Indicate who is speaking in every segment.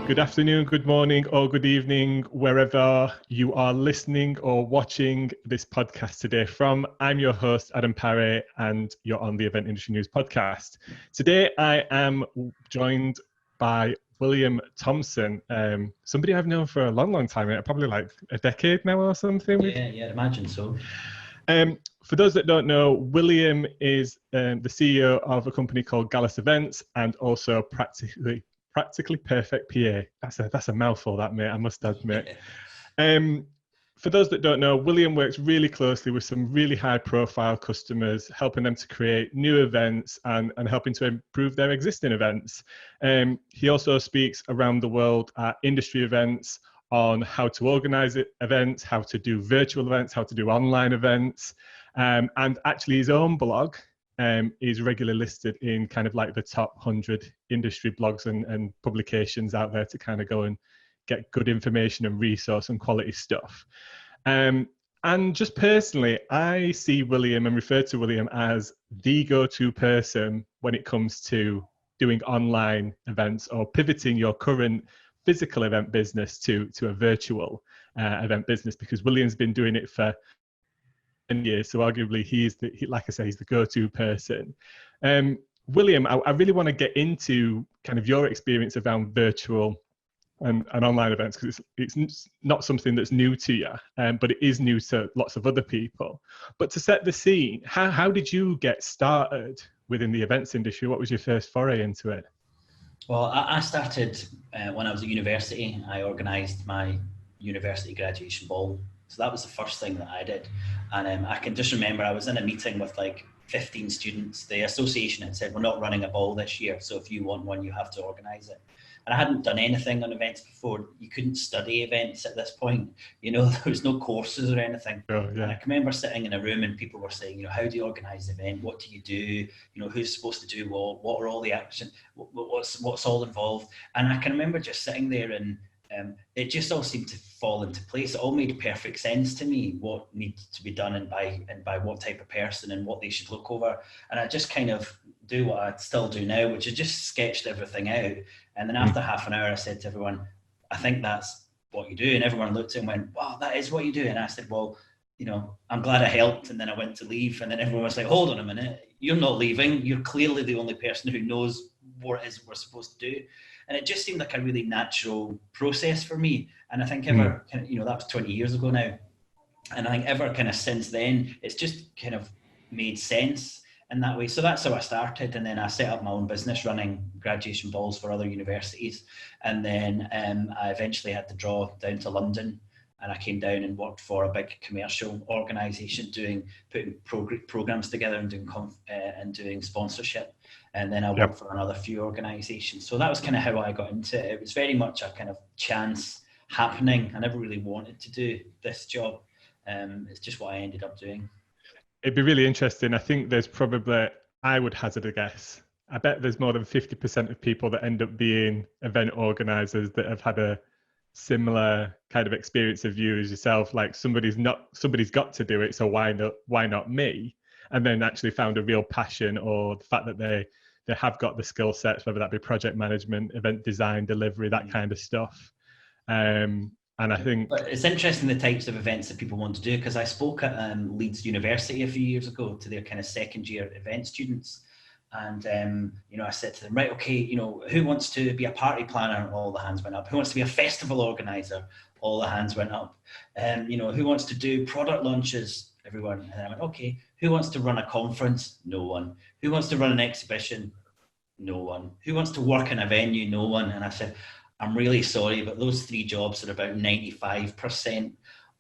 Speaker 1: Good afternoon, good morning, or good evening, wherever you are listening or watching this podcast today from. I'm your host, Adam Parry, and you're on the Event Industry News podcast. Today, I am joined by William Thomson, somebody I've known for a long time, probably like a decade now or something.
Speaker 2: Yeah, I'd imagine so.
Speaker 1: For those that don't know, William is the CEO of a company called Gallus Events and also Practically Perfect PA. That's a mouthful, that, mate, I must admit. For those that don't know, William works really closely with some really high profile customers, helping them to create new events and helping to improve their existing events. He also speaks around the world at industry events on how to organize events, how to do virtual events, how to do online events. And actually his own blog is regularly listed in kind of like the top 100 industry blogs and publications out there to kind of go and get good information and resource and quality stuff. And just personally, I see William and refer to William as the go-to person when it comes to doing online events or pivoting your current physical event business to a virtual event business, because William's been doing it for 10 years. So arguably he's like I say, he's the go-to person. William, I really want to get into kind of your experience around virtual and online events, because it's not something that's new to you, but it is new to lots of other people. But to set the scene, how did you get started within the events industry? What was your first foray into it?
Speaker 2: Well, I started when I was at university. I organised my university graduation ball. So that was the first thing that I did. And I can just remember I was in a meeting with like 15 students. The association had said, we're not running a ball this year, so if you want one, you have to organise it. And I hadn't done anything on events before. You couldn't study events at this point. You know, there was no courses or anything.
Speaker 1: Oh, yeah.
Speaker 2: And I can remember sitting in a room and people were saying, you know, how do you organise an event? What do you do? You know, who's supposed to do what are all the action? What's all involved? And I can remember just sitting there and it just all seemed to fall into place. It all made perfect sense to me, what needed to be done and by what type of person and what they should look over. And I just kind of do what I still do now, which is just sketched everything out. And then after half an hour, I said to everyone, I think that's what you do. And everyone looked at it and went, wow, that is what you do. And I said, well, you know, I'm glad I helped. And then I went to leave. And then everyone was like, hold on a minute, you're not leaving. You're clearly the only person who knows what it is we're supposed to do. And it just seemed like a really natural process for me. And I think ever, you know, that was 20 years ago now. And I think ever kind of since then, it's just kind of made sense in that way. So that's how I started. And then I set up my own business running graduation balls for other universities. And then I eventually had to draw down to London. And I came down and worked for a big commercial organisation putting programs together and doing sponsorship. And then I worked for another few organisations. So that was kind of how I got into it. It was very much a kind of chance happening. I never really wanted to do this job. It's just what I ended up doing.
Speaker 1: It'd be really interesting. I think there's probably, I would hazard a guess, I bet there's more than 50% of people that end up being event organisers that have had a similar kind of experience of you as yourself, like somebody's got to do it, so why not me? And then actually found a real passion, or the fact that they have got the skill sets, whether that be project management, event design, delivery, that kind of stuff. And I think
Speaker 2: it's interesting the types of events that people want to do, because I spoke at Leeds University a few years ago to their kind of second year event students. And, you know, I said to them, right, okay, you know, who wants to be a party planner? All the hands went up. Who wants to be a festival organizer? All the hands went up. You know, who wants to do product launches? Everyone. And I went, okay, who wants to run a conference? No one. Who wants to run an exhibition? No one. Who wants to work in a venue? No one. And I said, I'm really sorry, but those three jobs are about 95%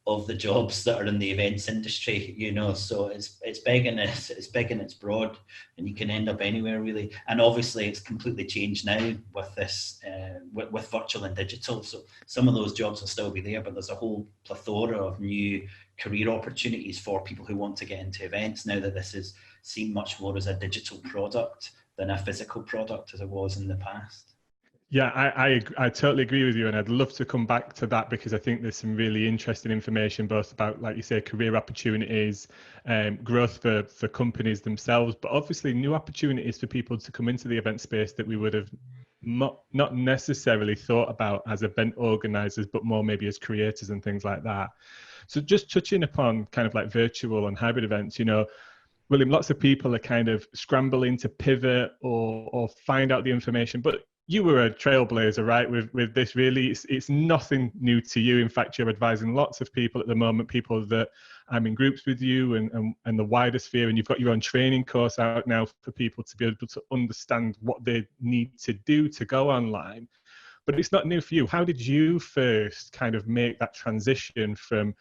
Speaker 2: of the jobs that are in the events industry, you know, so it's big and it's broad, and you can end up anywhere really. And obviously it's completely changed now with this, with virtual and digital. So some of those jobs will still be there, but there's a whole plethora of new career opportunities for people who want to get into events now that this is seen much more as a digital product than a physical product as it was in the past.
Speaker 1: Yeah, I totally agree with you, and I'd love to come back to that, because I think there's some really interesting information both about, like you say, career opportunities, growth for companies themselves, but obviously new opportunities for people to come into the event space that we would have not necessarily thought about as event organizers, but more maybe as creators and things like that. So just touching upon kind of like virtual and hybrid events, you know, William, lots of people are kind of scrambling to pivot or find out the information, but you were a trailblazer, right? With this, really, it's nothing new to you. In fact, you're advising lots of people at the moment, people that I'm in groups with you and the wider sphere, and you've got your own training course out now for people to be able to understand what they need to do to go online. But it's not new for you. How did you first kind of make that transition from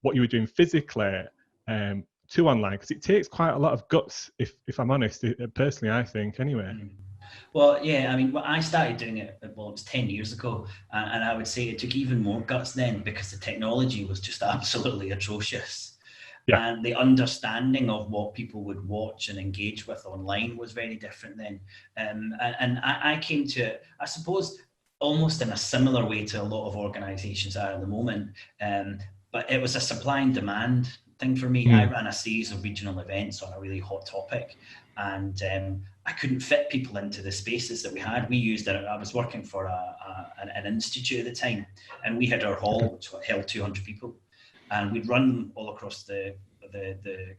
Speaker 1: what you were doing physically to online? Because it takes quite a lot of guts, if I'm honest, personally, I think, anyway.
Speaker 2: Well, yeah, I mean, I started doing it, well, it was 10 years ago, and I would say it took even more guts then because the technology was just absolutely atrocious. Yeah. And the understanding of what people would watch and engage with online was very different then. And I came to it, I suppose, almost in a similar way to a lot of organisations are at the moment, but it was a supply and demand thing for me. I ran a series of regional events on a really hot topic, and I couldn't fit people into the spaces that we had. We used it. I was working for an institute at the time, and we had our hall which held 200 people, and we'd run all across the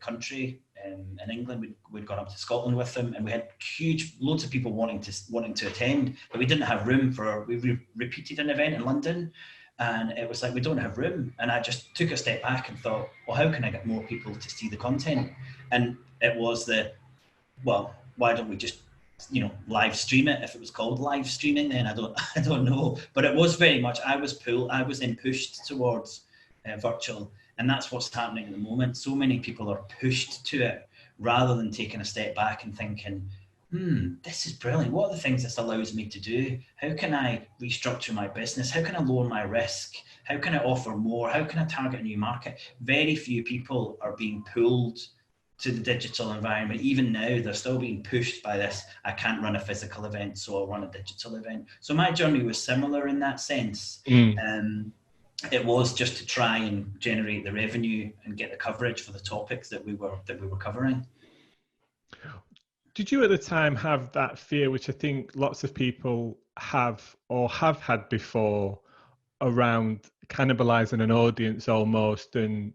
Speaker 2: country. In England, we'd gone up to Scotland with them, and we had loads of people wanting to attend, but we didn't have room for. We repeated an event in London, and it was like, we don't have room. And I just took a step back and thought, well, how can I get more people to see the content? And it was well, why don't we just, live stream it? If it was called live streaming, then I don't know. But it was very much, I was then pushed towards virtual. And that's what's happening at the moment. So many people are pushed to it rather than taking a step back and thinking, this is brilliant. What are the things this allows me to do? How can I restructure my business? How can I lower my risk? How can I offer more? How can I target a new market? Very few people are being pulled to the digital environment. Even now, they're still being pushed by this. I can't run a physical event, so I'll run a digital event. So my journey was similar in that sense. It was just to try and generate the revenue and get the coverage for the topics that we were covering.
Speaker 1: Did you at the time have that fear, which I think lots of people have or have had before, around cannibalizing an audience almost, and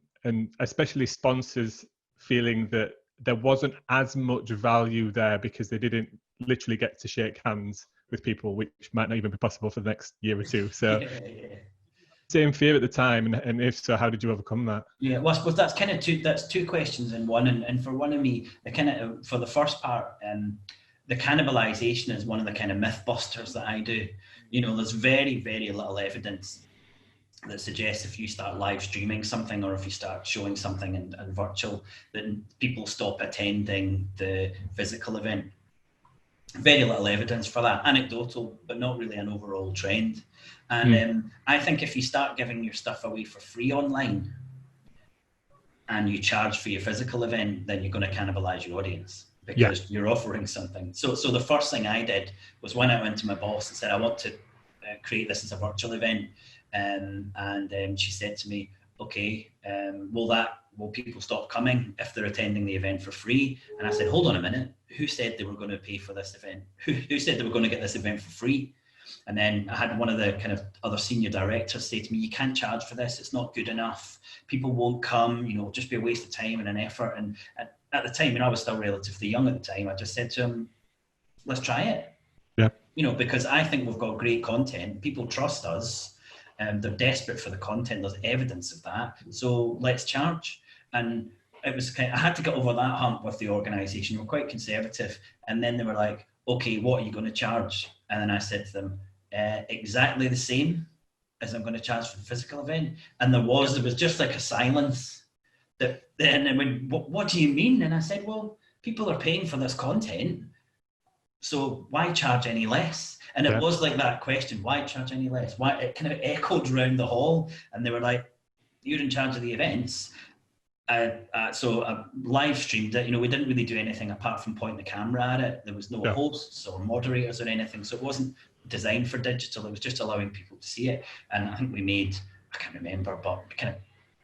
Speaker 1: especially sponsors feeling that there wasn't as much value there because they didn't literally get to shake hands with people, which might not even be possible for the next year or two? So same fear at the time, and if so, how did you overcome that?
Speaker 2: Yeah, well, I suppose that's kind of two questions in one. And for one of me, for the first part, the cannibalization is one of the kind of myth busters that I do. There's very, very little evidence that suggests if you start live streaming something or if you start showing something in virtual, that people stop attending the physical event. Very little evidence for that. Anecdotal, but not really an overall trend. And I think if you start giving your stuff away for free online and you charge for your physical event, then you're going to cannibalize your audience because you're offering something. So the first thing I did was when I went to my boss and said, I want to create this as a virtual event. And she said to me, okay, will people stop coming if they're attending the event for free? And I said, hold on a minute, who said they were going to pay for this event? Who said they were going to get this event for free? And then I had one of the kind of other senior directors say to me, you can't charge for this, it's not good enough, people won't come, it'll just be a waste of time and an effort. And at the time, I was still relatively young at the time, I just said to him, let's try it. Yeah. Because I think we've got great content, people trust us, and they're desperate for the content, there's evidence of that, so let's charge. And it was I had to get over that hump with the organisation. We're quite conservative, and then they were like, okay, what are you going to charge? And then I said to them, exactly the same as I'm going to charge for the physical event. And there was just like a silence. And they went, what do you mean? And I said, well, people are paying for this content, so why charge any less? And it was like that question, why charge any less? Why? It kind of echoed around the hall, and they were like, you're in charge of the events. So I live streamed it. We didn't really do anything apart from point the camera at it. There was no hosts or moderators or anything, so it wasn't designed for digital. It was just allowing people to see it. And I think we made, I can't remember, but kind of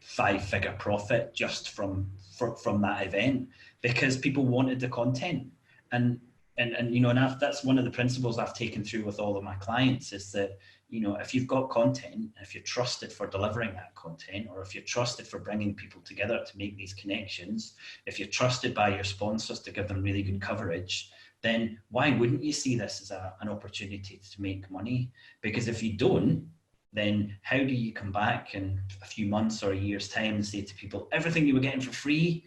Speaker 2: 5-figure profit just from that event because people wanted the content. And and you know, and that's one of the principles I've taken through with all of my clients is that, you know, if you've got content, if you're trusted for delivering that content, or if you're trusted for bringing people together to make these connections, if you're trusted by your sponsors to give them really good coverage, then why wouldn't you see this as an opportunity to make money? Because if you don't, then how do you come back in a few months or a year's time and say to people, everything you were getting for free,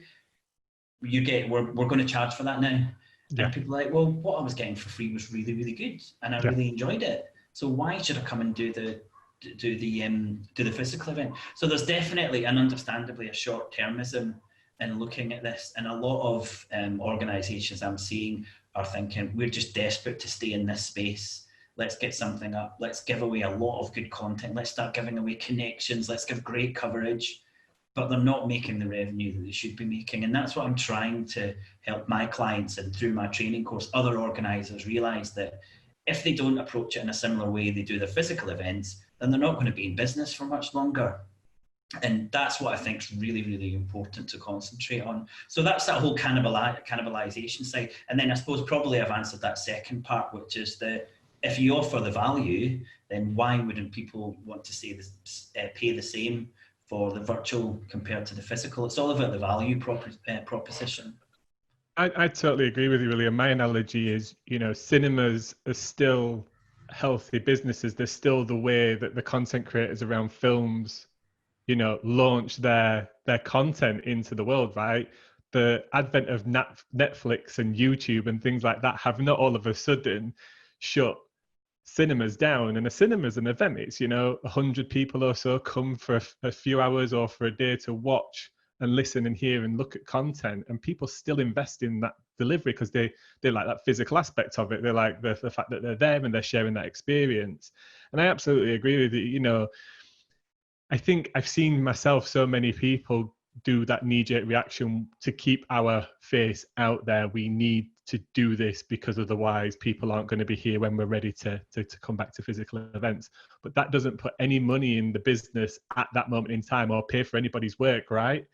Speaker 2: we're going to charge for that now?
Speaker 1: Yeah.
Speaker 2: And people are like, well, what I was getting for free was really, really good, and I really enjoyed it. So why should I come and do the physical event? So there's definitely and understandably a short-termism in looking at this, and a lot of organisations I'm seeing are thinking, we're just desperate to stay in this space. Let's get something up. Let's give away a lot of good content. Let's start giving away connections. Let's give great coverage. But they're not making the revenue that they should be making. And that's what I'm trying to help my clients, and through my training course, other organisers realise that if they don't approach it in a similar way they do their physical events, then they're not going to be in business for much longer. And that's what I think is really, really important to concentrate on. So that's that whole cannibalization side. And then I suppose probably I've answered that second part, which is that if you offer the value, then why wouldn't people want to pay the same for the virtual compared to the physical? It's all about the value proposition.
Speaker 1: I totally agree with you, William. My analogy is, you know, cinemas are still healthy businesses. They're still the way that the content creators around films, you know, launch their content into the world, right? The advent of Netflix and YouTube and things like that have not all of a sudden shut cinemas down. And a cinema's an event. It's, you know, 100 people or so come for a few hours or for a day to watch and listen and hear and look at content, and people still invest in that delivery because they like that physical aspect of it. They like the fact that they're there and they're sharing that experience. And I absolutely agree with you. You know, I think I've seen myself, so many people do that knee-jerk reaction to keep our face out there. We need to do this because otherwise people aren't going to be here when we're ready to come back to physical events. But that doesn't put any money in the business at that moment in time or pay for anybody's work, right?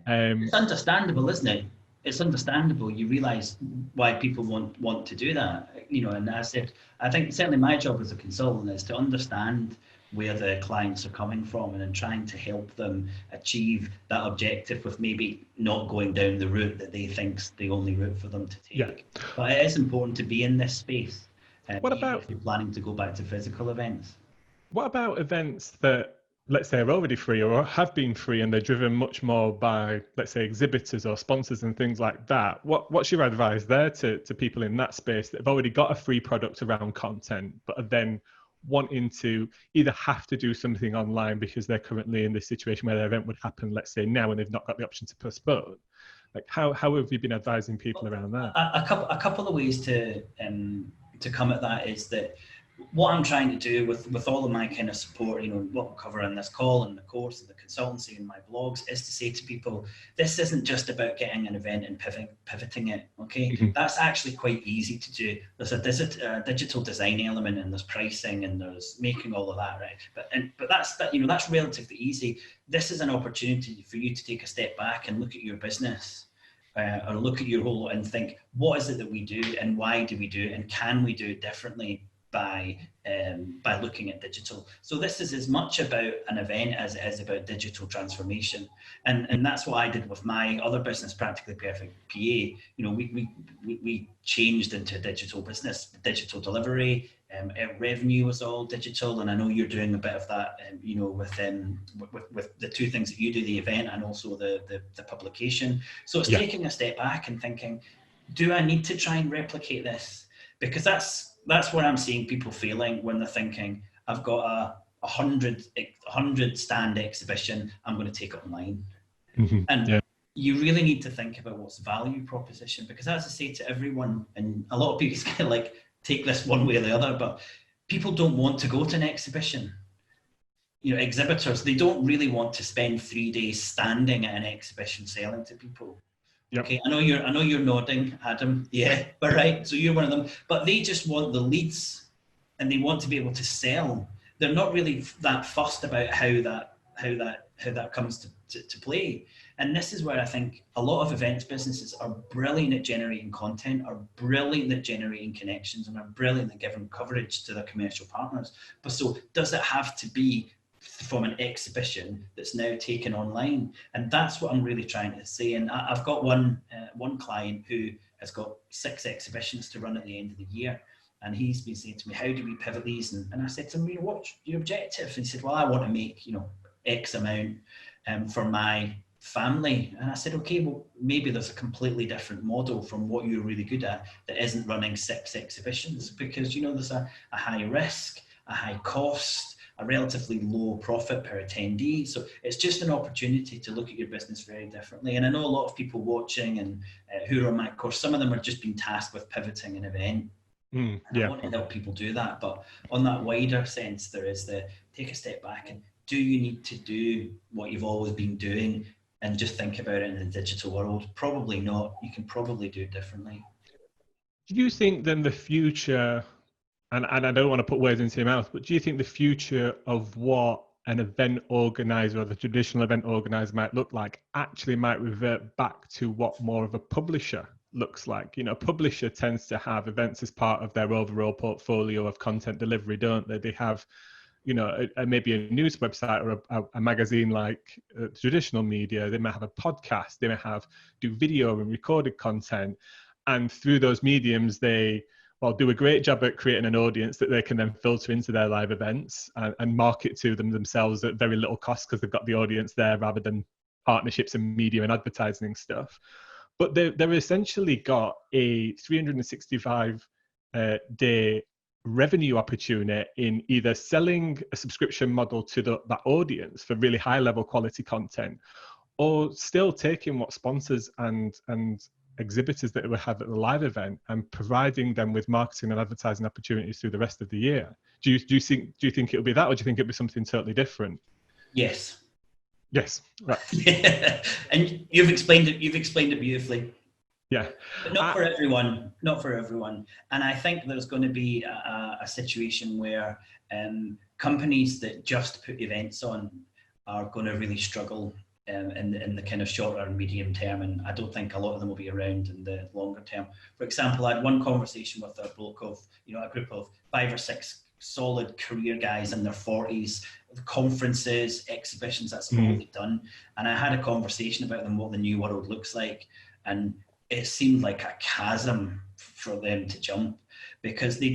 Speaker 2: It's understandable, isn't it? It's understandable. You realise why people want to do that, you know. And as I said, I think certainly my job as a consultant is to understand where the clients are coming from, and then trying to help them achieve that objective with maybe not going down the route that they think's the only route for them to take.
Speaker 1: Yeah.
Speaker 2: But it is important to be in this space.
Speaker 1: What about
Speaker 2: if you're planning to go back to physical events? What
Speaker 1: about events that, let's say, are already free or have been free, and they're driven much more by, let's say, exhibitors or sponsors and things like that? What's your advice there to people in that space that have already got a free product around content, but are then wanting to either have to do something online because they're currently in this situation where their event would happen, let's say, now, and they've not got the option to postpone? Like, how have you been advising people around that?
Speaker 2: A couple of ways to come at that is that what I'm trying to do with all of my kind of support, you know, what we'll cover in this call and the course and the consultancy and my blogs, is to say to people, this isn't just about getting an event and pivoting it, okay? Mm-hmm. That's actually quite easy to do. There's a digital design element, and there's pricing, and there's making all of that, right? But that's relatively easy. This is an opportunity for you to take a step back and look at your business. Or look at your whole and think, what is it that we do, and why do we do it, and can we do it differently by looking at digital? So this is as much about an event as it is about digital transformation, and that's what I did with my other business, Practically Perfect PA. You know, we changed into a digital business, digital delivery. Revenue was all digital, and I know you're doing a bit of that, you know, with the two things that you do, the event and also the publication. So it's taking a step back and thinking, do I need to try and replicate this? Because that's where I'm seeing people failing, when they're thinking, I've got a 100 stand exhibition, I'm going to take it online. Mm-hmm. And you really need to think about what's the value proposition, because as I say to everyone, and a lot of people kind of like take this one way or the other, but people don't want to go to an exhibition. You know, exhibitors, they don't really want to spend 3 days standing at an exhibition selling to people. Yep. Okay, I know you're nodding, Adam. Yeah, but right. So you're one of them. But they just want the leads, and they want to be able to sell. They're not really that fussed about how that comes to play. And this is where I think a lot of events businesses are brilliant at generating content, are brilliant at generating connections, and are brilliant at giving coverage to their commercial partners. But so does it have to be from an exhibition that's now taken online? And that's what I'm really trying to say. And I've got one client who has got 6 exhibitions to run at the end of the year. And he's been saying to me, how do we pivot these? And I said to him, what's your objective? And he said, well, I want to make, X amount for my family. And I said, okay, well, maybe there's a completely different model from what you're really good at that isn't running 6 exhibitions, because, there's a high risk, a high cost, a relatively low profit per attendee. So it's just an opportunity to look at your business very differently. And I know a lot of people watching and who are on my course, some of them are just being tasked with pivoting an event. I want to help people do that. But on that wider sense, there is the take a step back and do you need to do what you've always been doing and just think about it in the digital world? Probably not. You can probably do it differently.
Speaker 1: Do you think then the future, and I don't want to put words into your mouth, but do you think the future of what an event organizer or the traditional event organizer might look like actually might revert back to what more of a publisher looks like? A publisher tends to have events as part of their overall portfolio of content delivery, don't they? They have, maybe a news website or a magazine like traditional media. They might have a podcast. They may do video and recorded content. And through those mediums, they do a great job at creating an audience that they can then filter into their live events and market to them themselves at very little cost because they've got the audience there rather than partnerships and media and advertising stuff. But they've essentially got a 365 day revenue opportunity in either selling a subscription model to that audience for really high level quality content, or still taking what sponsors and exhibitors that we have at the live event and providing them with marketing and advertising opportunities through the rest of the year. Do you think it'll be that, or do you think it'll be something totally different?
Speaker 2: Yes.
Speaker 1: Right.
Speaker 2: And you've explained it beautifully.
Speaker 1: Yeah.
Speaker 2: But not for everyone. And I think there's going to be a situation where companies that just put events on are going to really struggle in the kind of shorter and medium term. And I don't think a lot of them will be around in the longer term. For example, I had one conversation with a group of 5 or 6 solid career guys in their 40s, conferences, exhibitions, that's all they've done. And I had a conversation about them, what the new world looks like. And it seemed like a chasm for them to jump, because they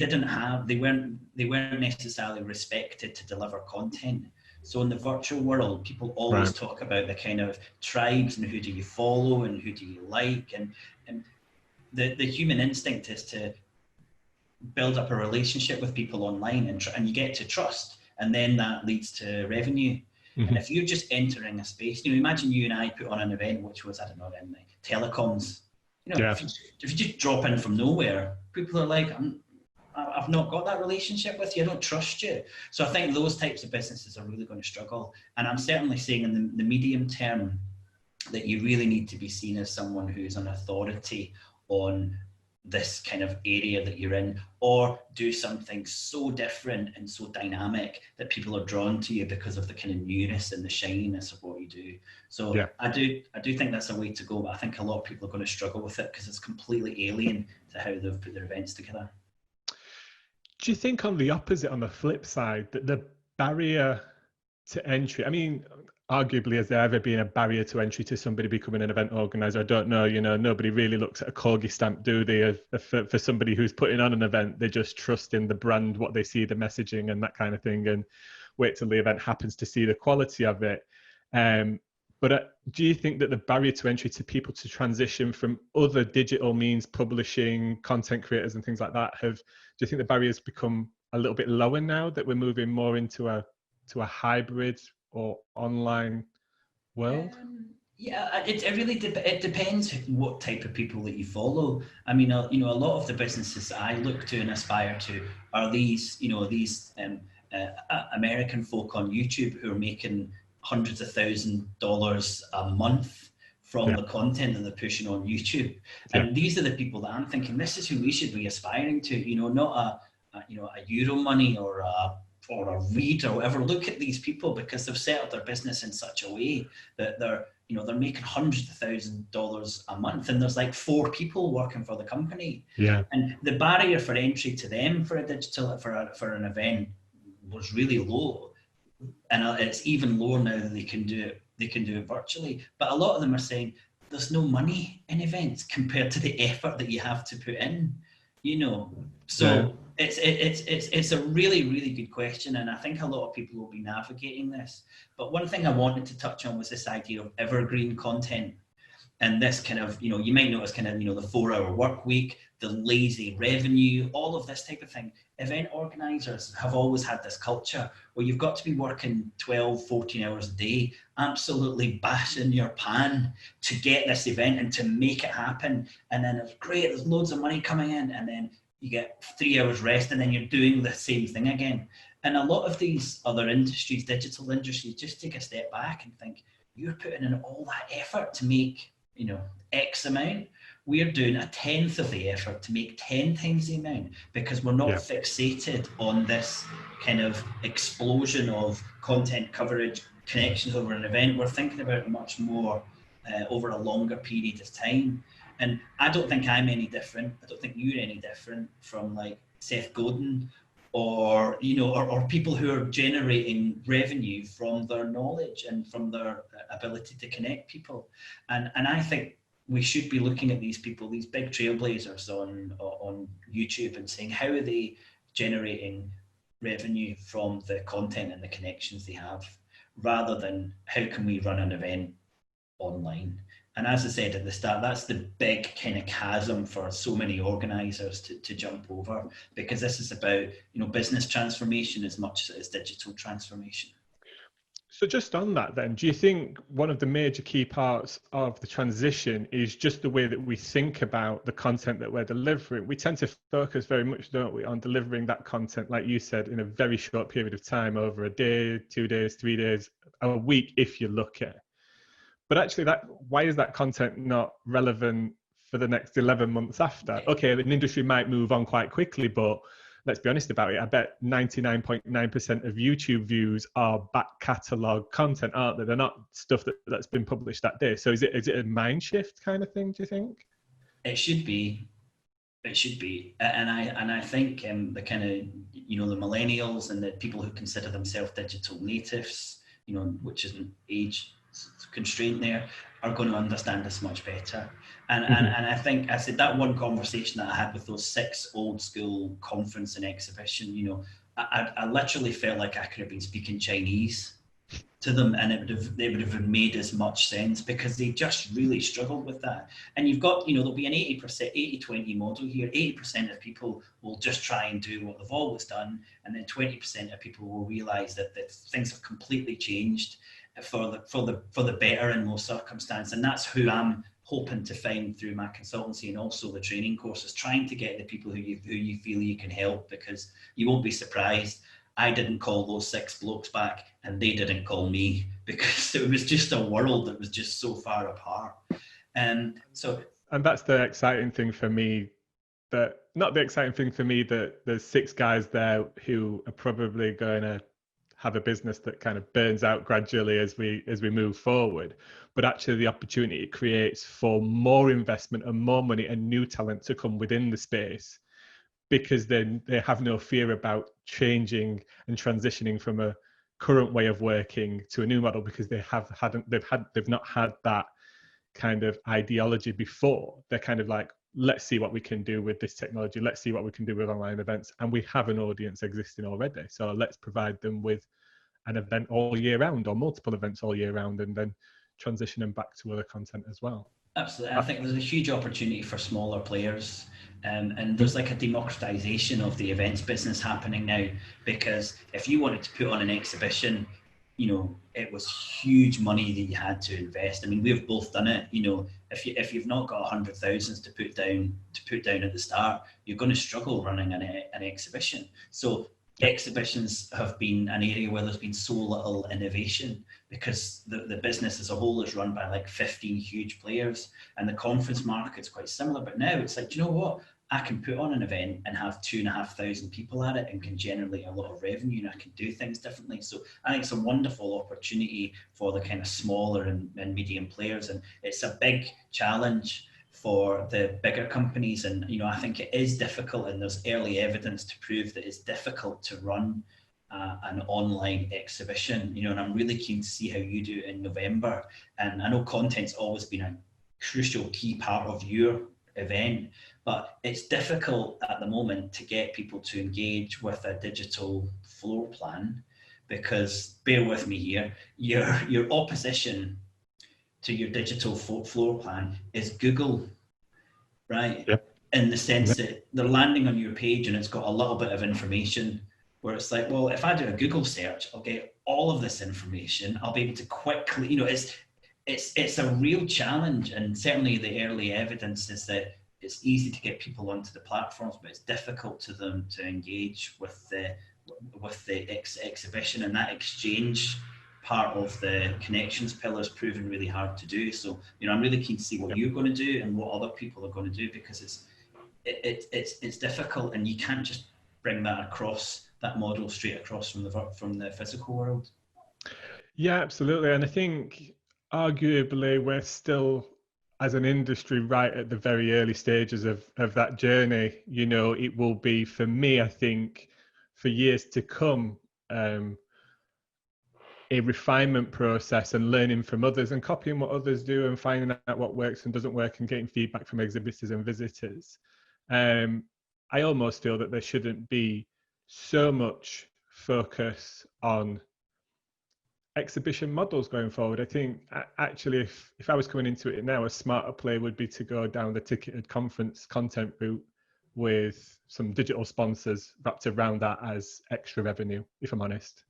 Speaker 2: weren't necessarily respected to deliver content. So in the virtual world, people always talk about the kind of tribes and who do you follow and who do you like. And the human instinct is to build up a relationship with people online and you get to trust, and then that leads to revenue. And if you're just entering a space, imagine you and I put on an event which was, in the telecoms. If you just drop in from nowhere, people are like, I've not got that relationship with you. I don't trust you. So I think those types of businesses are really going to struggle. And I'm certainly saying in the medium term that you really need to be seen as someone who's an authority on this kind of area that you're in, or do something so different and so dynamic that people are drawn to you because of the kind of newness and the shininess of what you do. So I do think that's a way to go, but I think a lot of people are going to struggle with it because it's completely alien to how they've put their events together.
Speaker 1: Do you think on the opposite, on the flip side, that the barrier to entry, arguably, has there ever been a barrier to entry to somebody becoming an event organizer? I don't know, nobody really looks at a corgi stamp, do they? For somebody who's putting on an event, they just trust in the brand, what they see, the messaging and that kind of thing, and wait till the event happens to see the quality of it. But do you think that the barrier to entry to people to transition from other digital means, publishing, content creators and things like that, do you think the barriers become a little bit lower now that we're moving more into a hybrid or online world?
Speaker 2: It really it depends what type of people that you follow. A lot of the businesses I look to and aspire to are these American folk on YouTube who are making hundreds of $1,000s a month from the content that they're pushing on YouTube. And these are the people that I'm thinking, this is who we should be aspiring to, not a Euro Money or a Read or whatever. Look at these people, because they've set up their business in such a way that they're you know, they're making hundreds of $1,000s a month, and there's like 4 people working for the company.
Speaker 1: Yeah.
Speaker 2: And the barrier for entry to them for a digital, for an event was really low. And it's even lower now that they can do it virtually. But a lot of them are saying there's no money in events compared to the effort that you have to put in, you know. So it's a really, really good question, and I think a lot of people will be navigating this. But one thing I wanted to touch on was this idea of evergreen content. And this kind of, you know, you might notice kind of, you know, the 4-hour work week, the lazy revenue, all of this type of thing. Event organisers have always had this culture where you've got to be working 12, 14 hours a day, absolutely bashing your pan to get this event and to make it happen. And then it's great, there's loads of money coming in, and then you get 3 hours rest, and then you're doing the same thing again. And a lot of these other industries, digital industries, just take a step back and think, you're putting in all that effort to make, you know, X amount. We're doing 1/10 of the effort to make 10 times the amount, because we're not fixated on this kind of explosion of content coverage, connections over an event. We're thinking about it much more over a longer period of time. And I don't think I'm any different. I don't think you're any different from like Seth Godin or, you know, or people who are generating revenue from their knowledge and from their ability to connect people. And I think we should be looking at these people, these big trailblazers on YouTube, and saying, how are they generating revenue from the content and the connections they have, rather than how can we run an event online. And as I said at the start, that's the big kind of chasm for so many organisers to jump over, because this is about, you know, business transformation as much as digital transformation.
Speaker 1: So just on that then, do you think one of the major key parts of the transition is just the way that we think about the content that we're delivering? We tend to focus very much, don't we, on delivering that content, like you said, in a very short period of time, over a day, 2 days, 3 days, a week, if you look at. But actually, why is that content not relevant for the next 11 months after? Okay, an industry might move on quite quickly, but let's be honest about it. I bet 99.9% of YouTube views are back catalogue content, aren't they? They're not stuff that's been published that day. So is it a mind shift kind of thing, do you think?
Speaker 2: It should be. It should be. And I think the kind of, you know, the millennials and the people who consider themselves digital natives, you know, which isn't age constraint there, are going to understand this much better. And I think, I said, that one conversation that I had with those 6 old school conference and exhibition, you know, I literally felt like I could have been speaking Chinese to them, and they would have made as much sense, because they just really struggled with that. And you've got, you know, there'll be an 80-20 model here. 80% of people will just try and do what they've always done, and then 20% of people will realize that things have completely changed for the better in most circumstances. And that's who I'm hoping to find through my consultancy and also the training courses, trying to get the people who you feel you can help, because you won't be surprised, I didn't call those 6 blokes back and they didn't call me, because it was just a world that was just so far apart. And
Speaker 1: that's the exciting thing for me, that there's 6 guys there who are probably going to have a business that kind of burns out gradually as we move forward, but actually the opportunity it creates for more investment and more money and new talent to come within the space, because then they have no fear about changing and transitioning from a current way of working to a new model, because they've not had that kind of ideology before. They're kind of like, let's see what we can do with this technology. Let's see what we can do with online events. And we have an audience existing already. So let's provide them with an event all year round, or multiple events all year round, and then transition them back to other content as well.
Speaker 2: Absolutely. I think there's a huge opportunity for smaller players. And there's like a democratization of the events business happening now, because if you wanted to put on an exhibition, you know, it was huge money that you had to invest. I mean, we've both done it. You know, if you've not got 100,000 to put down at the start, you're going to struggle running an exhibition. So exhibitions have been an area where there's been so little innovation, because the business as a whole is run by like 15 huge players, and the conference market's quite similar. But now it's like, do you know what? I can put on an event and have 2,500 people at it and can generate a lot of revenue, and I can do things differently. So I think it's a wonderful opportunity for the kind of smaller and medium players, and it's a big challenge for the bigger companies. And I think it is difficult, and there's early evidence to prove that it's difficult to run an online exhibition, and I'm really keen to see how you do it in November. And I know content's always been a crucial key part of your event, but it's difficult at the moment to get people to engage with a digital floor plan, because, bear with me here, your opposition to your digital floor plan is Google, right?
Speaker 1: Yep.
Speaker 2: In the sense that they're landing on your page and it's got a little bit of information, where it's like, well, if I do a Google search, I'll get all of this information. I'll be able to quickly, it's a real challenge. And certainly the early evidence is that it's easy to get people onto the platforms, but it's difficult to them to engage with the exhibition, and that exchange part of the connections pillar is proven really hard to do. So, I'm really keen to see what you're going to do and what other people are going to do, because it's difficult, and you can't just bring that model straight across from the physical world.
Speaker 1: Yeah, absolutely. And I think arguably we're still, as an industry, right at the very early stages of that journey. It will be, for me, I think, for years to come, a refinement process and learning from others and copying what others do and finding out what works and doesn't work and getting feedback from exhibitors and visitors. I almost feel that there shouldn't be so much focus on exhibition models going forward. I think actually if I was coming into it now, a smarter play would be to go down the ticketed conference content route with some digital sponsors wrapped around that as extra revenue, if I'm honest.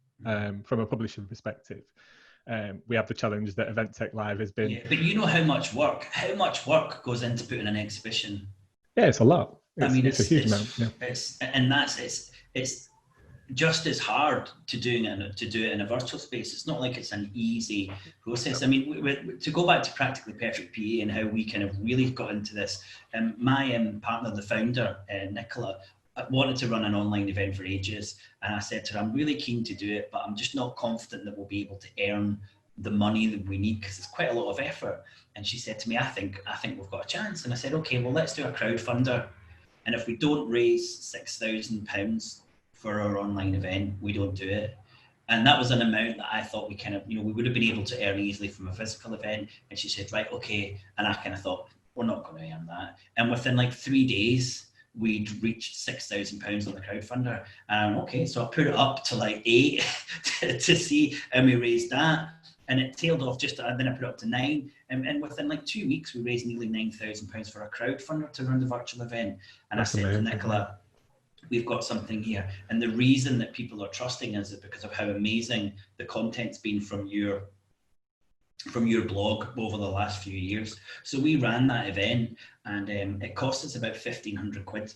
Speaker 1: From a publishing perspective, we have the challenge that Event Tech Live has been.
Speaker 2: Yeah, but how much work goes into putting an exhibition?
Speaker 1: Yeah, it's a lot. It's a huge amount. Yeah.
Speaker 2: It's just as hard to do it in a virtual space. It's not like it's an easy process. I mean, to go back to Practically Perfect PA and how we kind of really got into this, my partner, the founder, Nicola, wanted to run an online event for ages, and I said to her, I'm really keen to do it, but I'm just not confident that we'll be able to earn the money that we need, because it's quite a lot of effort. And she said to me, I think we've got a chance. And I said, okay, well, let's do a crowdfunder, and if we don't raise £6,000 for our online event, we don't do it. And that was an amount that I thought we kind of, we would have been able to earn easily from a physical event. And she said, right, okay. And I kind of thought, we're not going to earn that. And within like 3 days, we'd reached £6,000 on the crowdfunder. Okay, so I put it up to like 8 to see, and we raised that. And it tailed off then I put it up to 9. And within like 2 weeks, we raised nearly £9,000 for a crowdfunder to run the virtual event. And That's I said amazing. To Nicola, we've got something here. And the reason that people are trusting us is because of how amazing the content's been from your blog over the last few years. So we ran that event, and it cost us about £1,500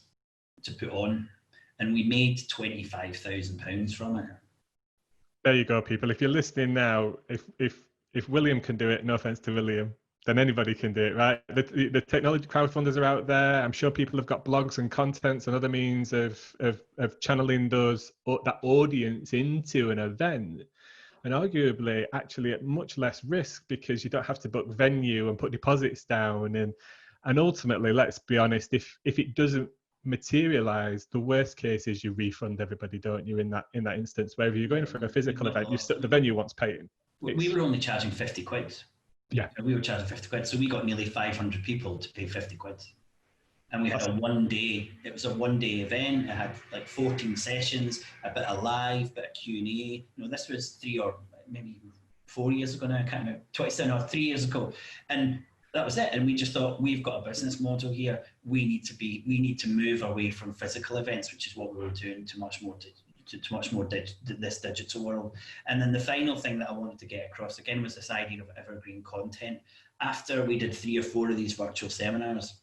Speaker 2: to put on, and we made £25,000 from it.
Speaker 1: There you go, people. If you're listening now, if William can do it, no offense to William, then anybody can do it, right? The technology crowdfunders are out there. I'm sure people have got blogs and contents and other means of channeling that audience into an event. And arguably, actually, at much less risk, because you don't have to book venue and put deposits down. And ultimately, let's be honest, if it doesn't materialize, the worst case is you refund everybody, don't you? In that instance, where if you're going for a physical event, the venue wants paying.
Speaker 2: We were only charging £50.
Speaker 1: Yeah,
Speaker 2: we were charging £50, so we got nearly 500 people to pay £50. And we had a one-day event. It had like 14 sessions, a bit of live, bit of Q&A. This was 3 or maybe 4 years ago now, I can't remember, 27 or 3 years ago. And that was it. And we just thought, we've got a business model here. We need to move away from physical events, which is what we were doing, to much more this digital world. And then the final thing that I wanted to get across again was this idea of evergreen content. After we did 3 or 4 of these virtual seminars,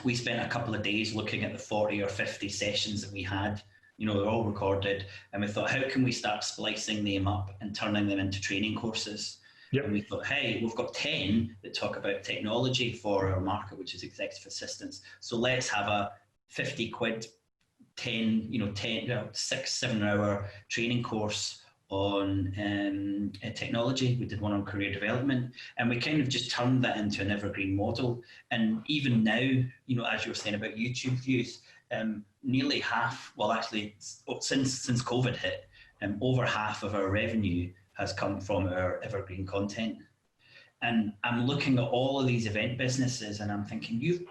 Speaker 2: we spent a couple of days looking at the 40 or 50 sessions that we had. They're all recorded, and we thought, how can we start splicing them up and turning them into training courses? Yep. And we thought, hey, we've got 10 that talk about technology for our market, which is executive assistants. So let's have a 50 quid, 6-7 hour training course on technology. We did one on career development, and we kind of just turned that into an evergreen model. And even now, as you were saying about YouTube views, nearly half, well, actually, since COVID hit, over half of our revenue has come from our evergreen content. And I'm looking at all of these event businesses, and I'm thinking,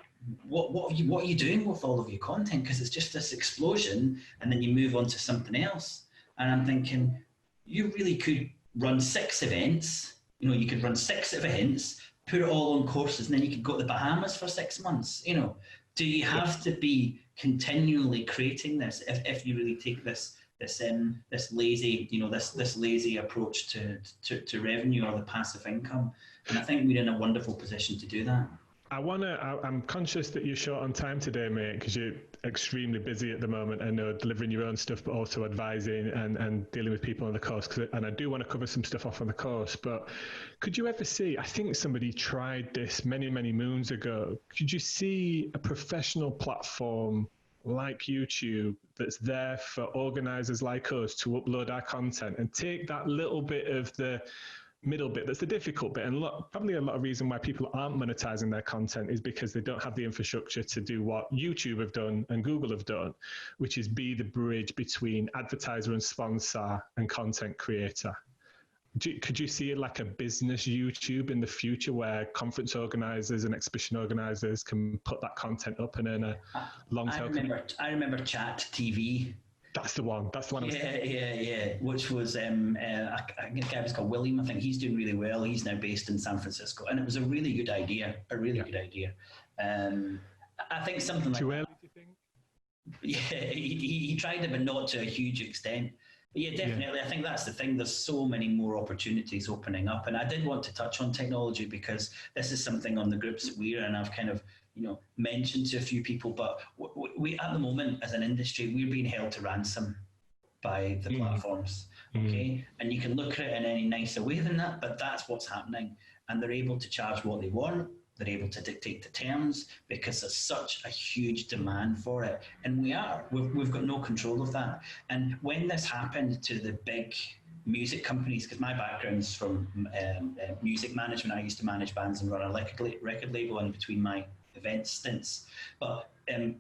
Speaker 2: what are you doing with all of your content? Because it's just this explosion, and then you move on to something else. And I'm thinking, you really could run 6 events. You could run 6 events, put it all on courses, and then you could go to the Bahamas for 6 months. Do you have to be continually creating this if you really take this lazy, this lazy approach to revenue or the passive income? And I think we're in a wonderful position to do that.
Speaker 1: I'm conscious that you're short on time today, mate, because you're extremely busy at the moment. I know delivering your own stuff, but also advising and dealing with people on the course. And I do want to cover some stuff off on the course, but could you ever see, I think somebody tried this many, many moons ago. Could you see a professional platform like YouTube that's there for organisers like us to upload our content and take that little bit of the middle bit that's the difficult bit, and probably a lot of reason why people aren't monetizing their content is because they don't have the infrastructure to do what YouTube have done and Google have done, which is be the bridge between advertiser and sponsor and content creator. Could you see it like a business YouTube in the future where conference organizers and exhibition organizers can put that content up and earn a long tail?
Speaker 2: I remember Chat TV.
Speaker 1: That's the one.
Speaker 2: Yeah. Which was I think the guy was called William. I think he's doing really well. He's now based in San Francisco, and it was a really good idea. Good idea. I think something like
Speaker 1: too early, do you think?
Speaker 2: Yeah, he tried it, but not to a huge extent. But yeah, definitely. Yeah. I think that's the thing. There's so many more opportunities opening up, and I did want to touch on technology because this is something on the groups that we're in. I've kind of mentioned to a few people, but we at the moment as an industry, we're being held to ransom by the platforms. Okay, and you can look at it in any nicer way than that, but that's what's happening, and they're able to charge what they want. They're able to dictate the terms because there's such a huge demand for it, and we've got no control of that. And when this happened to the big music companies, because my background's from music management, I used to manage bands and run a record label in between my event stints. But the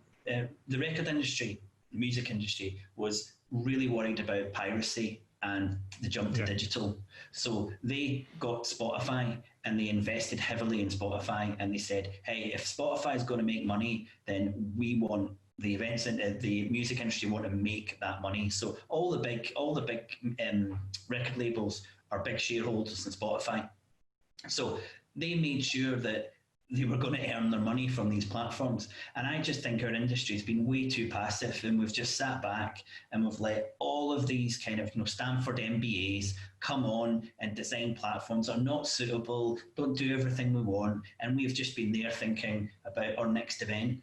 Speaker 2: record industry, the music industry, was really worried about piracy and the jump to digital. So they got Spotify and they invested heavily in Spotify, and they said, hey, if Spotify is going to make money, then we want the events and the music industry want to make that money. So all the big record labels are big shareholders in Spotify. So they made sure that they were going to earn their money from these platforms. And I just think our industry has been way too passive, and we've just sat back and we've let all of these kind of Stanford MBAs come on and design platforms that are not suitable, don't do everything we want, and we've just been there thinking about our next event.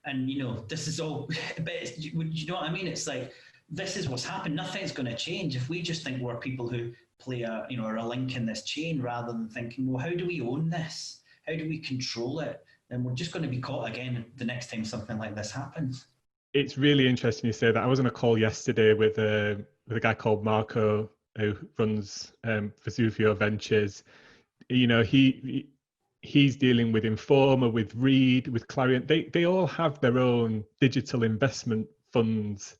Speaker 2: And this is all, but you know what I mean? It's like, this is what's happened. Nothing's going to change if we just think we're people who play are a link in this chain, rather than thinking, well, how do we own this? How do we control it? Then we're just going to be caught again the next time something like this happens. It's
Speaker 1: really interesting you say that. I was on a call yesterday with a guy called Marco, who runs Vesuvio Ventures. He's dealing with Informa, with Reed, with Clarion. They all have their own digital investment funds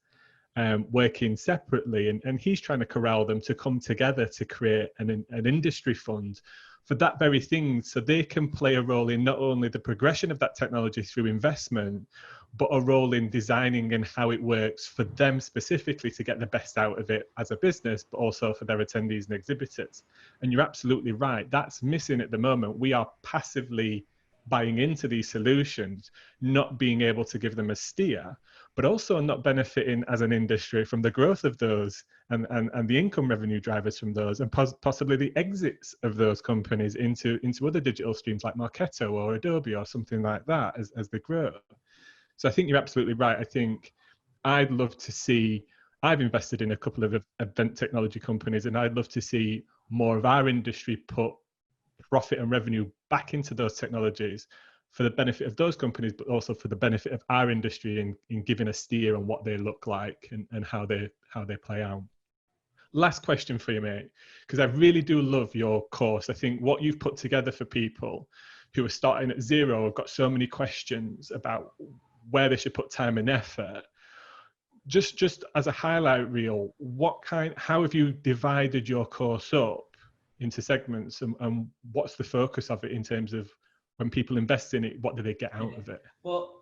Speaker 1: working separately, and he's trying to corral them to come together to create an industry fund for that very thing, so they can play a role in not only the progression of that technology through investment, but a role in designing and how it works for them specifically to get the best out of it as a business, but also for their attendees and exhibitors. And you're absolutely right, that's missing at the moment. We are passively buying into these solutions, not being able to give them a steer, but also not benefiting as an industry from the growth of those and the income revenue drivers from those, and possibly the exits of those companies into other digital streams like Marketo or Adobe or something like that as they grow. So I think you're absolutely right. I think I'd love to see, I've invested in a couple of event technology companies, and I'd love to see more of our industry put profit and revenue back into those technologies, for the benefit of those companies, but also for the benefit of our industry in giving a steer on what they look like and how they play out. Last question for you, mate, because I really do love your course. I think what you've put together for people who are starting at zero have got so many questions about where they should put time and effort. Just as a highlight reel, how have you divided your course up into segments, and what's the focus of it in terms of when people invest in it, what do they get out of it?
Speaker 2: Well,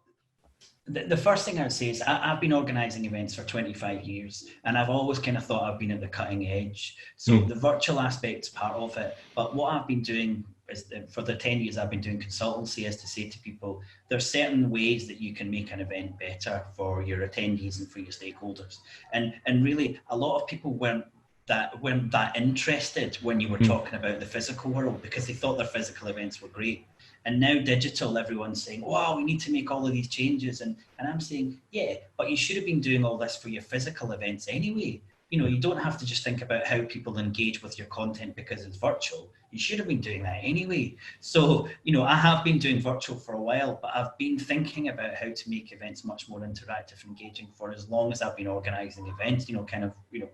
Speaker 2: the first thing I would say is I've been organising events for 25 years, and I've always kind of thought I've been at the cutting edge. So the virtual aspect's part of it. But what I've been doing is, for the 10 years I've been doing consultancy, is to say to people, there's certain ways that you can make an event better for your attendees and for your stakeholders. And really, a lot of people weren't that interested when you were talking about the physical world, because they thought their physical events were great. And now digital, everyone's saying, wow, we need to make all of these changes. And I'm saying, yeah, but you should have been doing all this for your physical events anyway. You know, you don't have to just think about how people engage with your content because it's virtual. You should have been doing that anyway. So, you know, I have been doing virtual for a while, but I've been thinking about how to make events much more interactive and engaging for as long as I've been organising events, you know, kind of, you know,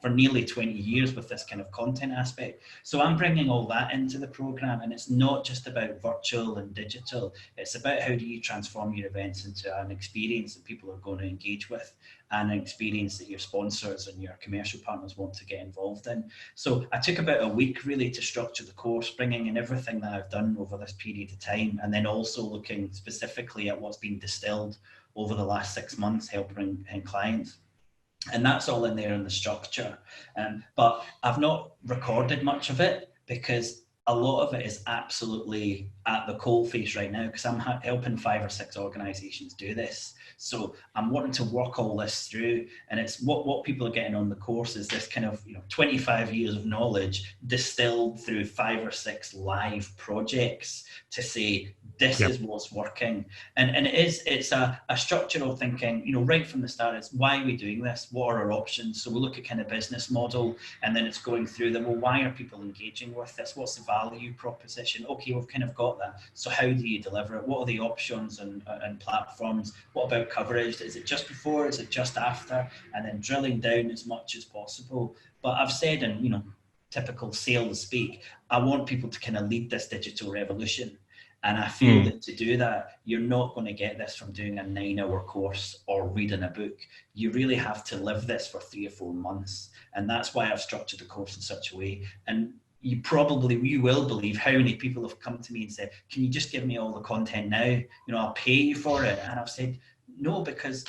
Speaker 2: for nearly 20 years with this kind of content aspect. So I'm bringing all that into the program, and it's not just about virtual and digital. It's about how do you transform your events into an experience that people are going to engage with, and an experience that your sponsors and your commercial partners want to get involved in. So I took about a week really to structure the course, bringing in everything that I've done over this period of time, and then also looking specifically at what's been distilled over the last 6 months, helping clients. And that's all in there in the structure. But I've not recorded much of it because a lot of it is absolutely at the coalface right now, because I'm helping 5 or 6 organisations do this. So I'm wanting to work all this through, and it's what people are getting on the course is this kind of, you know, 25 years of knowledge distilled through 5 or 6 live projects to say this is what's working. And it's a structural thinking, you know, right from the start. It's why are we doing this? What are our options? So we look at kind of business model, and then it's going through that. Well, why are people engaging with this? What's the value proposition? Okay, we've kind of got that. So how do you deliver it? What are the options and platforms? What about coverage? Is it just before? Is it just after? And then drilling down as much as possible. But I've said, in, you know, typical sales speak, I want people to kind of lead this digital revolution. And I feel that to do that, you're not going to get this from doing a 9-hour course or reading a book. You really have to live this for 3 or 4 months. And that's why I've structured the course in such a way. And you will believe how many people have come to me and said, can you just give me all the content now? You know, I'll pay you for it. And I've said, no, because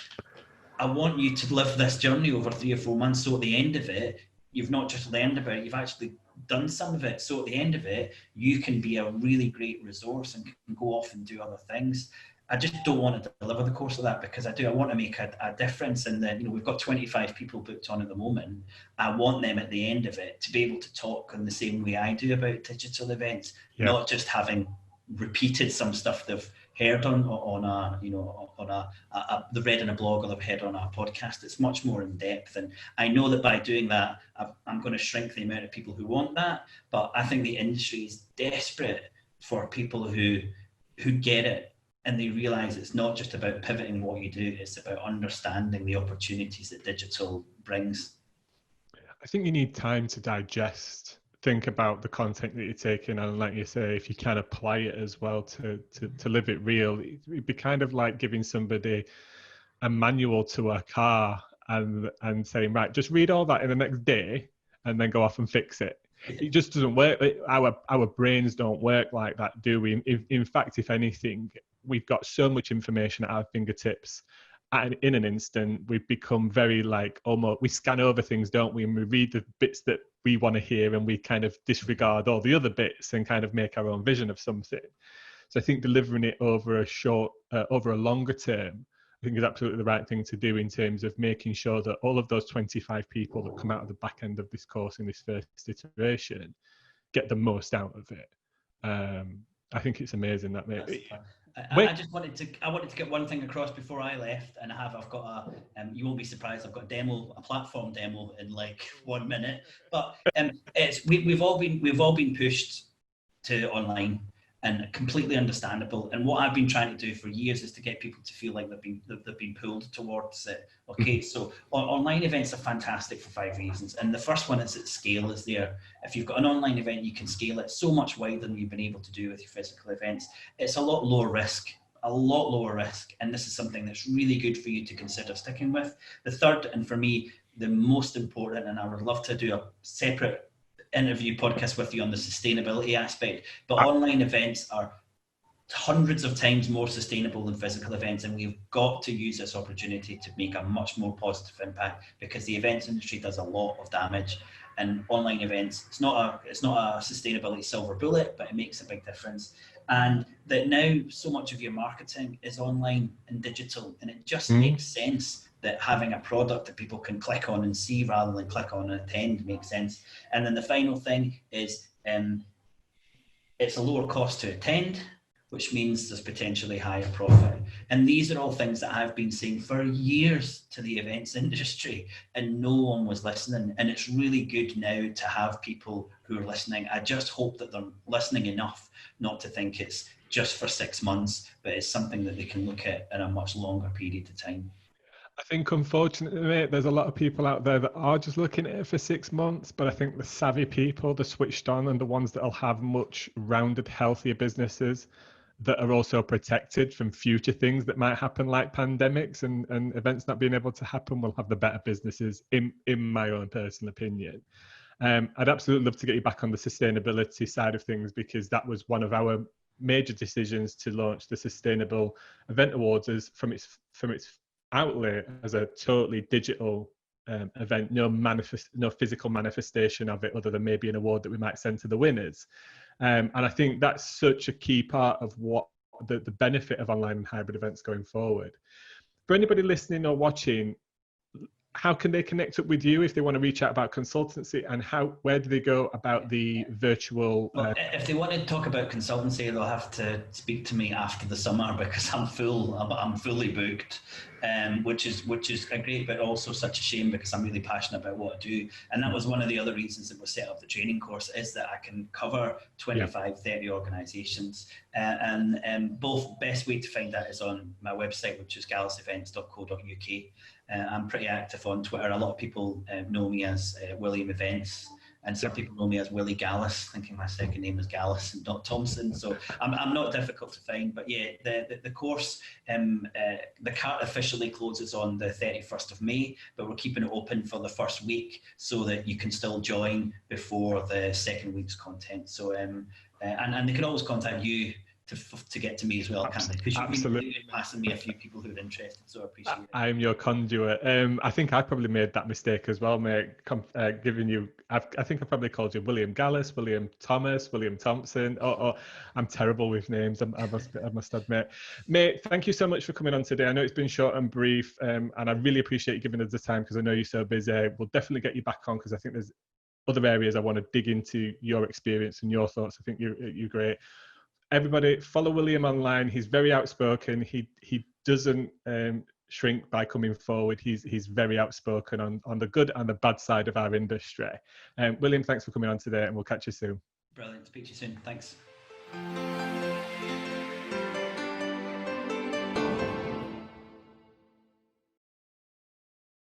Speaker 2: I want you to live this journey over 3 or 4 months. So at the end of it, you've not just learned about it, you've actually done some of it. So at the end of it, you can be a really great resource and can go off and do other things. I just don't want to deliver the course of that, because I want to make a difference. And then, you know, we've got 25 people booked on at the moment. I want them at the end of it to be able to talk in the same way I do about digital events, not just having repeated some stuff they've heard on they've read in a blog or they've heard on a podcast. It's much more in depth, and I know that by doing that, I'm going to shrink the amount of people who want that. But I think the industry is desperate for people who get it, and they realize it's not just about pivoting what you do, it's about understanding the opportunities that digital brings.
Speaker 1: I think you need time to digest, think about the content that you're taking, and like you say, if you can apply it as well to live it real. It'd be kind of like giving somebody a manual to a car and saying, right, just read all that in the next day and then go off and fix it. It just doesn't work. Our brains don't work like that, do we? In fact, if anything, we've got so much information at our fingertips. And in an instant, we've become very almost, we scan over things, don't we? And we read the bits that we want to hear, and we kind of disregard all the other bits and kind of make our own vision of something. So I think delivering it over a longer term, I think is absolutely the right thing to do, in terms of making sure that all of those 25 people that come out of the back end of this course in this first iteration get the most out of it. I think it's amazing that maybe.
Speaker 2: I wanted to get one thing across before I left, and I've got you won't be surprised, I've got a platform demo in 1 minute. But we've all been pushed to online, and completely understandable. And what I've been trying to do for years is to get people to feel like they've been pulled towards it. Okay, so online events are fantastic for 5 reasons. And the first one is that scale is there. If you've got an online event, you can scale it so much wider than you've been able to do with your physical events. It's a lot lower risk. And this is something that's really good for you to consider sticking with. The third, and for me, the most important, and I would love to do a separate interview podcast with you on the sustainability aspect, but online events are hundreds of times more sustainable than physical events, and we've got to use this opportunity to make a much more positive impact, because the events industry does a lot of damage, and online events, it's not a sustainability silver bullet, but it makes a big difference. And that now so much of your marketing is online and digital, and it just makes sense that having a product that people can click on and see rather than click on and attend makes sense. And then the final thing is it's a lower cost to attend, which means there's potentially higher profit. And these are all things that I've been saying for years to the events industry, and no one was listening. And it's really good now to have people who are listening. I just hope that they're listening enough not to think it's just for 6 months, but it's something that they can look at in a much longer period of time.
Speaker 1: I think, unfortunately, mate, there's a lot of people out there that are just looking at it for 6 months, but I think the savvy people, the switched on, and the ones that will have much rounded, healthier businesses that are also protected from future things that might happen, like pandemics and events not being able to happen, will have the better businesses, in my own personal opinion. I'd absolutely love to get you back on the sustainability side of things, because that was one of our major decisions to launch the Sustainable Event Awards, as from its outlay as a totally digital event, no physical manifestation of it other than maybe an award that we might send to the winners. And I think that's such a key part of what the benefit of online and hybrid events going forward. For anybody listening or watching, how can they connect up with you if they want to reach out about consultancy, and where do they go about the virtual?
Speaker 2: Well, if they want to talk about consultancy, they'll have to speak to me after the summer, because I'm fully booked, which is a great, but also such a shame, because I'm really passionate about what I do. And that was one of the other reasons that we set up the training course, is that I can cover 25, 30 organisations. And both best way to find that is on my website, which is gallusevents.co.uk. I'm pretty active on Twitter. A lot of people know me as William Events, and some people know me as Willie Gallus, thinking my second name is Gallus and not Thomson. So I'm not difficult to find. But yeah, the course, the cart officially closes on the 31st of May, but we're keeping it open for the first week so that you can still join before the second week's content. So and they can always contact you to get to me as well, can't they? Because you've been passing me a few people who are interested, so I appreciate it.
Speaker 1: I'm your conduit. I think I probably made that mistake as well, mate. Giving you, I think I probably called you William Gallus, William Thomas, William Thomson. I'm terrible with names. I must admit, mate. Thank you so much for coming on today. I know it's been short and brief, and I really appreciate you giving us the time, because I know you're so busy. We'll definitely get you back on, because I think there's other areas I want to dig into your experience and your thoughts. I think you're great. Everybody follow William online. He's very outspoken. He doesn't shrink by coming forward. He's very outspoken on the good and the bad side of our industry. William, thanks for coming on today, and we'll catch you soon.
Speaker 2: Brilliant. Speak to you soon. Thanks.